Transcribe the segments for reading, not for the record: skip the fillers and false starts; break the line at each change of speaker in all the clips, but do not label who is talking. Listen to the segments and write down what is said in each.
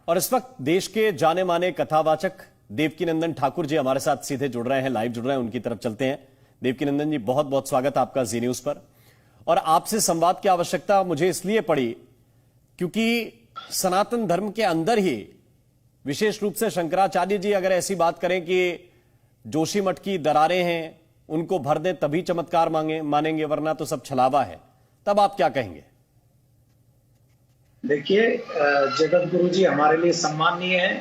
और इस वक्त देश के जाने माने कथावाचक देवकीनंदन ठाकुर जी हमारे साथ सीधे जुड़ रहे हैं, लाइव जुड़ रहे हैं। उनकी तरफ चलते हैं। देवकीनंदन जी, बहुत बहुत स्वागत आपका जी न्यूज पर। और आपसे संवाद की आवश्यकता मुझे इसलिए पड़ी क्योंकि सनातन धर्म के अंदर ही विशेष रूप से शंकराचार्य जी अगर ऐसी बात करें कि जोशीमठ की दरारें हैं, उनको भर दें तभी चमत्कार मानेंगे, वरना तो सब छलावा है, तब आप क्या कहेंगे?
देखिए, जगत गुरु जी हमारे लिए सम्माननीय है,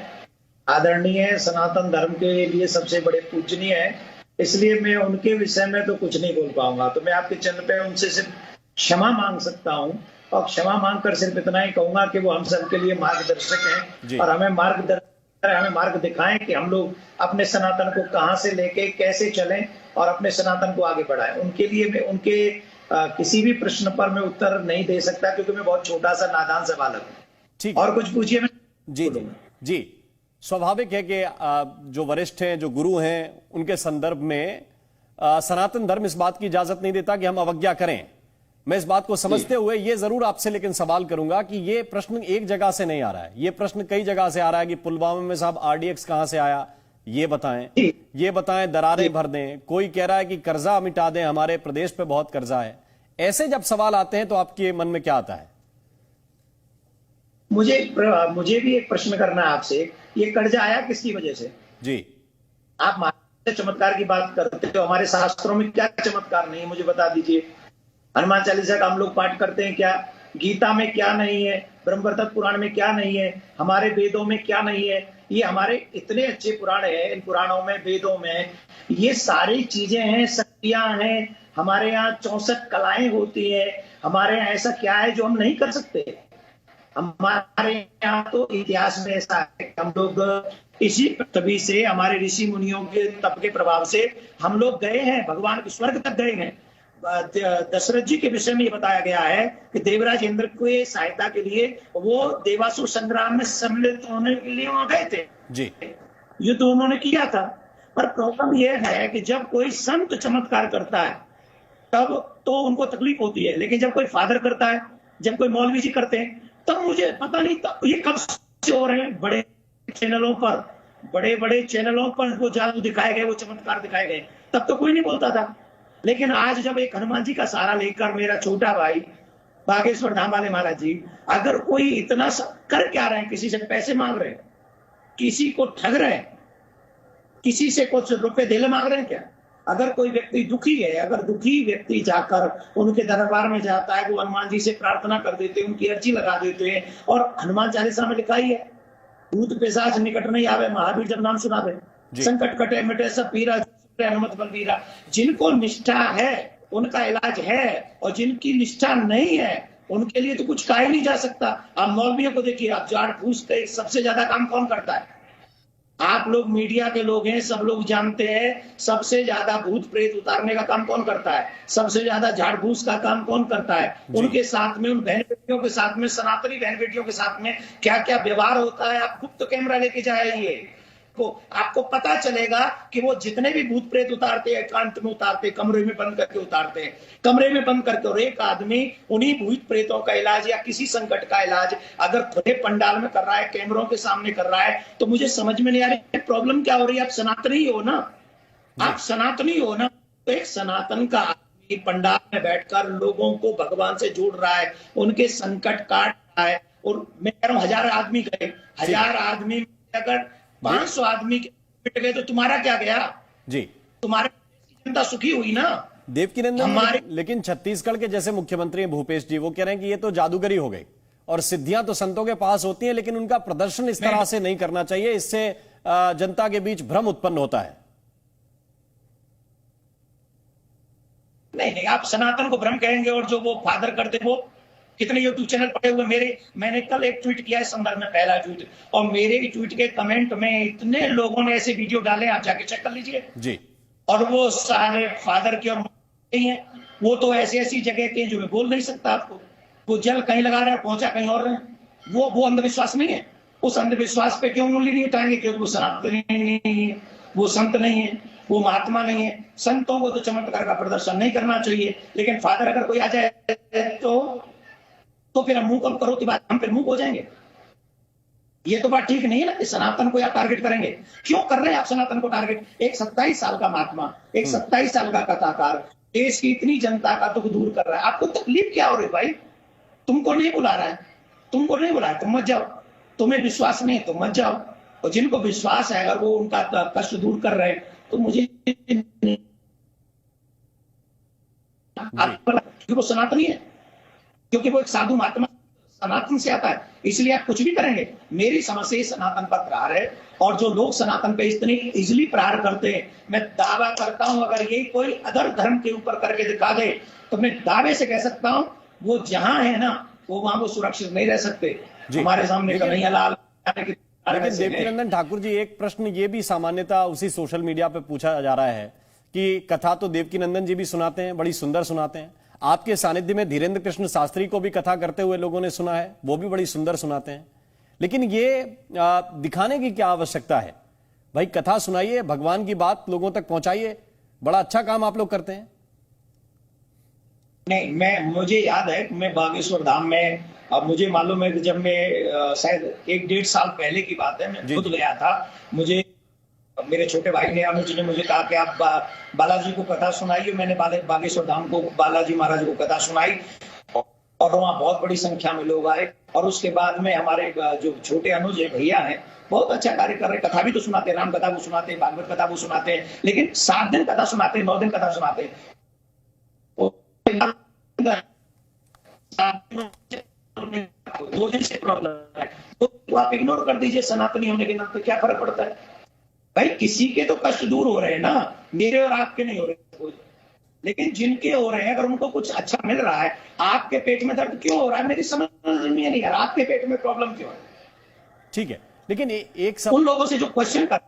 आदरणीय है, सनातन धर्म के लिए सबसे बड़े पूजनीय है। इसलिए मैं उनके विषय में तो कुछ नहीं बोल पाऊंगा। तो मैं आपके चैनल पे उनसे सिर्फ क्षमा मांग सकता हूं, और क्षमा मांगकर सिर्फ इतना ही कहूंगा कि वो हम सबके लिए मार्गदर्शक हैं और हमें मार्ग दिखाएं कि हम लोग अपने सनातन को कहां से लेके कैसे चलें और अपने सनातन को आगे बढ़ाएं। उनके लिए मैं उनके किसी भी प्रश्न पर मैं उत्तर नहीं दे सकता, क्योंकि मैं बहुत छोटा सा नादान सा बालक हूं।
ठीक,
और कुछ पूछिए।
जी, स्वाभाविक है कि जो वरिष्ठ हैं, जो गुरु हैं, उनके संदर्भ में सनातन धर्म इस बात की इजाजत नहीं देता कि हम अवज्ञा करें। मैं इस बात को समझते हुए ये जरूर आपसे लेकिन सवाल करूंगा कि ये प्रश्न एक जगह से नहीं आ रहा है, ये प्रश्न कई जगह से आ रहा है कि पुलवामा में साहब आरडीएक्स कहां से आया, ये बताएं, दरारें भर दें, कोई कह रहा है कि कर्जा मिटा दें, हमारे प्रदेश पे बहुत कर्जा है। ऐसे जब सवाल आते हैं तो आपके मन में क्या आता है?
मुझे भी एक प्रश्न करना है आपसे। ये कर्जा आया किसकी वजह से?
जी,
आप चमत्कार की बात करते हो, हमारे शास्त्रों में क्या चमत्कार नहीं है, मुझे बता दीजिए। हनुमान चालीसा का हम लोग पाठ करते हैं, क्या गीता में क्या नहीं है, ब्रह्मवर्धक पुराण में क्या नहीं है, हमारे वेदों में क्या नहीं है? ये हमारे इतने अच्छे पुराण है, इन पुराणों में, वेदों में ये सारी चीजें हैं, शक्तियां हैं। हमारे यहाँ 64 कलाएं होती है। हमारे यहाँ ऐसा क्या है जो हम नहीं कर सकते? हमारे यहाँ तो इतिहास में ऐसा है कि हम लोग इसी पृथ्वी से, हमारे ऋषि मुनियों के तप के प्रभाव से हम लोग गए हैं, भगवान के स्वर्ग तक गए हैं। दशरथ जी के विषय में ये बताया गया है कि देवराज इंद्र की सहायता के लिए वो देवासुर संग्राम में सम्मिलित होने के लिए वहां गए थे
जी,
युद्ध उन्होंने किया था। पर प्रॉब्लम यह है कि जब कोई संत चमत्कार करता है तब तो उनको तकलीफ होती है, लेकिन जब कोई फादर करता है, जब कोई मौलवी जी करते हैं, तब मुझे पता नहीं तब ये कब से हो रहे हैं। बड़े बड़े चैनलों पर वो जादू दिखाए गए, वो चमत्कार दिखाए गए, तब तो कोई नहीं बोलता था। लेकिन आज जब एक हनुमान जी का सहारा लेकर मेरा छोटा भाई बागेश्वर धाम वाले महाराज जी, अगर कोई इतना कर क्या रहे हैं, किसी से पैसे मांग रहे हैं, किसी को ठग रहे हैं, किसी से कुछ रुपए दिल मांग रहे हैं क्या? अगर कोई व्यक्ति दुखी है, अगर दुखी व्यक्ति जाकर उनके दरबार में जाता है, वो हनुमान जी से प्रार्थना कर देते हैं, उनकी अर्जी लगा देते हैं। और हनुमान चालीसा में लिखा ही है, भूत पिशाच निकट नहीं आवे, महावीर जब नाम सुनावे, संकट कटे मिटे सब पीरा, हनुमत बलबीरा। जिनको निष्ठा है उनका इलाज है, और जिनकी निष्ठा नहीं है उनके लिए तो कुछ कहा ही नहीं जा सकता। आप मौलवियों को देखिए, आप झाड़ फूस के सबसे ज्यादा काम कौन करता है? आप लोग मीडिया के लोग हैं, सब लोग जानते हैं, सबसे ज्यादा भूत प्रेत उतारने का काम कौन करता है? सबसे ज्यादा झाड़ फूस का काम कौन करता है? उनके साथ में, उन बहन बेटियों के साथ में, सनातनी बहन बेटियों के साथ में क्या क्या व्यवहार होता है, आप गुप्त कैमरा लेके जाइए, आपको पता चलेगा कि वो जितने भी भूत प्रेत उतारते हैं, एकांत में उतारते, कमरे में बंद करके उतारते हैं, कमरे में बंद करके। और एक आदमी उन्हीं भूत प्रेतों का इलाज या किसी संकट का इलाज अगर खुले पंडाल में कर रहा है, कैमरों के सामने कर रहा है, तो मुझे समझ में नहीं आ रही प्रॉब्लम क्या हो रही है। आप सनातनी हो ना, आप सनातनी हो ना, तो एक सनातन का आदमी पंडाल में बैठकर लोगों को भगवान से जोड़ रहा है, उनके संकट काट रहा है। और मैं कह रहा हूं, 1000 आदमी गए, 1000 आदमी अगर 500 आदमी पिट गए तो तुम्हारा क्या गया जी? तुम्हारे जनता सुखी हुई ना।
देवकीनंदन, लेकिन छत्तीसगढ़ के जैसे मुख्यमंत्री भूपेश जी, वो कह रहे हैं कि ये तो जादूगरी हो गई, और सिद्धियां तो संतों के पास होती हैं, लेकिन उनका प्रदर्शन इस तरह से नहीं करना चाहिए, इससे जनता के बीच भ्रम उत्पन्न होता है।
नहीं, आप सनातन को भ्रम कहेंगे, और जो वो फादर करते वो कितने यूट्यूब चैनल पड़े हुए। मैंने कल एक ट्वीट किया इस संदर्भ में, पहला ट्वीट, और मेरे ट्वीट के कमेंट में इतने लोगों ने ऐसे वीडियो डाले, आप जाके चेक कर लीजिए जी। और वो सारे फादर की और नहीं है, वो तो ऐसी जगह के जो मैं बोल नहीं सकता आपको। वो जल कहीं लगा रहे हैं, पहुंचा कहीं और रहे। वो अंधविश्वास नहीं है। उस अंधविश्वास पे क्यों उंगली नहीं उठाएंगे? क्योंकि वो सनातनी नहीं है, वो संत नहीं है, वो महात्मा नहीं है। संतों को तो चमत्कार का प्रदर्शन नहीं करना चाहिए, लेकिन फादर अगर कोई आ जाए तो फिर हम मुंह कम करो की बात, हम फिर मुंह हो जाएंगे। ये तो बात ठीक नहीं है ना कि सनातन को आप टारगेट करेंगे। क्यों कर रहे हैं आप सनातन को टारगेट? एक 27 साल का महात्मा, एक 27 साल का कथाकार, देश की इतनी जनता का दुख दूर कर रहा है, आपको तकलीफ क्या हो रही है भाई? तुमको नहीं बुला रहा है, तुमको नहीं बुला, तुम मत जाओ। तुम्हें विश्वास नहीं है तो मत जाओ, और जिनको विश्वास है अगर वो उनका कष्ट दूर कर रहे हैं तो मुझे क्योंकि वो सनातनी है, क्योंकि वो एक साधु महात्मा सनातन से आता है, इसलिए आप कुछ भी करेंगे। मेरी समझ से सनातन पर प्रहार है, और जो लोग सनातन पे इतनी इजिली प्रहार करते हैं, मैं दावा करता हूं अगर यही कोई अदर धर्म के ऊपर करके दिखा दे तो मैं दावे से कह सकता हूं वो जहां है ना वो वहां वो सुरक्षित नहीं रह सकते। हमारे सामने कन्हैया लाल
लेकिन देवकीनंदन ठाकुर जी, एक प्रश्न ये भी सामान्यता उसी सोशल मीडिया पे पूछा जा रहा है कि कथा तो देवकीनंदन जी भी सुनाते हैं, बड़ी सुंदर सुनाते हैं, आपके सानिध्य में धीरेन्द्र कृष्ण शास्त्री को भी कथा करते हुए लोगों ने सुना है, वो भी बड़ी सुंदर सुनाते हैं, लेकिन ये दिखाने की क्या आवश्यकता है? भाई कथा सुनाइए, भगवान की बात लोगों तक पहुंचाइए, बड़ा अच्छा काम आप लोग करते हैं।
नहीं, मुझे याद है मैं बागेश्वर धाम में, अब मुझे मालूम है कि जब मैं शायद 1-1.5 साल पहले की बात है, मैं खुद गया था। मुझे मेरे छोटे भाई ने, अनुज ने मुझे कहा कि आप बालाजी को कथा सुनाइए। मैंने बागेश्वर धाम को बालाजी महाराज को कथा सुनाई और वहाँ बहुत बड़ी संख्या में लोग आए। और उसके बाद में हमारे जो छोटे अनुज भैया हैं बहुत अच्छा कार्य कर रहे हैं, कथा भी तो सुनाते हैं, राम कथा को सुनाते हैं, भागवत कथा को सुनाते हैं, लेकिन 7 दिन कथा सुनाते हैं, 9 दिन कथा सुनाते हैं। 2 दिन से प्रॉब्लम है तो आप इग्नोर कर दीजिए। सनातनी होने के नाते क्या फर्क पड़ता है भाई? किसी के तो कष्ट दूर हो रहे हैं ना, मेरे और आपके नहीं हो रहे, लेकिन जिनके हो रहे हैं अगर उनको कुछ अच्छा मिल रहा है, आपके पेट में दर्द क्यों हो रहा है? मेरी समझ में नहीं आ रहा, आपके पेट में प्रॉब्लम क्यों है?
ठीक है, लेकिन एक सब
उन लोगों से जो क्वेश्चन कर,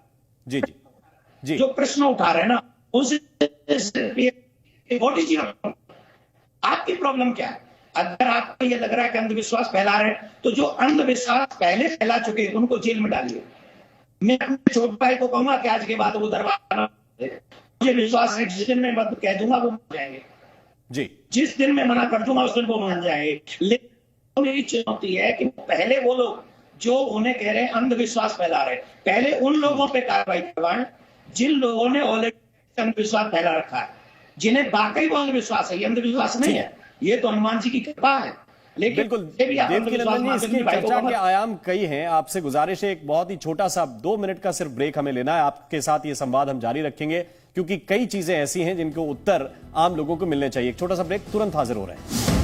जी जी जी,
जो प्रश्न उठा रहे हैं ना, उनसे व्हाट इज योर, आपकी प्रॉब्लम क्या है? अगर आपको ये लग रहा है कि अंधविश्वास फैला रहे हैं तो जो अंधविश्वास पहले फैला चुके हैं उनको जेल में डालिए। मैं अपने छोटे भाई को कहूंगा कि आज के बाद वो दरवाजा, मुझे विश्वास है जिस दिन मैं मत कह दूंगा वो मान जाएंगे
जी,
जिस दिन मैं मना कर दूंगा उस दिन वो मान जाएंगे। लेकिन मेरी चुनौती है कि पहले वो लोग जो उन्हें कह रहे हैं अंधविश्वास फैला रहे हैं, पहले उन लोगों पे कार्रवाई करवाएं जिन लोगों ने ऑलरेडी अंधविश्वास फैला रखा है, जिन्हें वाकई वो अंधविश्वास है, ये अंधविश्वास नहीं है, ये तो हनुमान जी की कृपा है। लेकिन
बिल्कुल देवकीनंदन जी, इसकी चर्चा के आयाम कई हैं। आपसे गुजारिश है एक बहुत ही छोटा सा 2 मिनट का सिर्फ ब्रेक हमें लेना है। आपके साथ ये संवाद हम जारी रखेंगे क्योंकि कई चीजें ऐसी हैं जिनके उत्तर आम लोगों को मिलने चाहिए। एक छोटा सा ब्रेक, तुरंत हाजिर हो रहे हैं।